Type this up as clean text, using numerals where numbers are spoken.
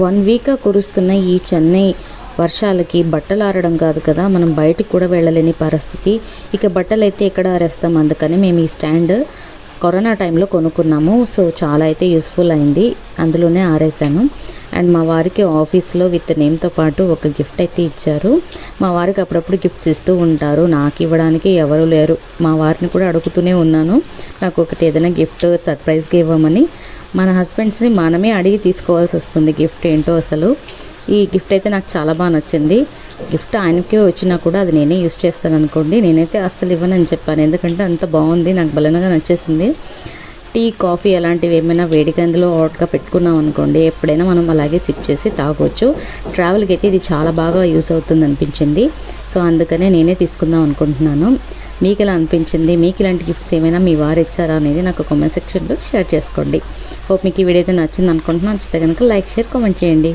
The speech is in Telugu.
1 వీక్గా కురుస్తున్న ఈ చెన్నై వర్షాలకి బట్టలు ఆరడం కాదు కదా, మనం బయటికి కూడా వెళ్ళలేని పరిస్థితి. ఇక బట్టలు అయితే ఎక్కడ ఆరేస్తాం, అందుకని మేము ఈ స్టాండ్ కరోనా టైంలో కొనుక్కున్నాము. సో చాలా అయితే యూస్ఫుల్ అయింది, అందులోనే ఆరేసాను. అండ్ మా వారికి ఆఫీస్లో విత్ నేమ్తో పాటు ఒక గిఫ్ట్ అయితే ఇచ్చారు. మా వారికి అప్పుడప్పుడు గిఫ్ట్స్ ఇస్తూ ఉంటారు, నాకు ఇవ్వడానికి ఎవరు లేరు. మా వారిని కూడా అడుగుతూనే ఉన్నాను, నాకు ఒకటి ఏదైనా గిఫ్ట్ సర్ప్రైజ్గా ఇవ్వమని. మన హస్బెండ్స్ని మనమే అడిగి తీసుకోవాల్సి వస్తుంది గిఫ్ట్ ఏంటో అసలు. ఈ గిఫ్ట్ అయితే నాకు చాలా బాగా నచ్చింది. గిఫ్ట్ ఆయనకే వచ్చినా కూడా అది నేనే యూస్ చేస్తాను అనుకోండి, నేనైతే అస్సలు ఇవ్వనని చెప్పాను, ఎందుకంటే అంత బాగుంది, నాకు బలంగా నచ్చేసింది. టీ కాఫీ అలాంటివి ఏమైనా వేడిగా అందులో హాట్గా పెట్టుకున్నాం అనుకోండి, ఎప్పుడైనా మనం అలాగే సిప్ చేసి తాగొచ్చు. ట్రావెల్కి అయితే ఇది చాలా బాగా యూస్ అవుతుంది అనిపించింది. సో అందుకనే నేనే తీసుకుందాం అనుకుంటున్నాను. మీకు ఎలా అనిపించింది? మీకు ఇలాంటి గిఫ్ట్స్ ఏమైనా మీ వారు ఇచ్చారా అనేది నాకు కామెంట్ సెక్షన్లో షేర్ చేసుకోండి. హోప్ మీకు ఈ వీడియో అయితే నచ్చింది అనుకుంటున్నాను. నచ్చితే కనుక లైక్, షేర్, కామెంట్ చేయండి.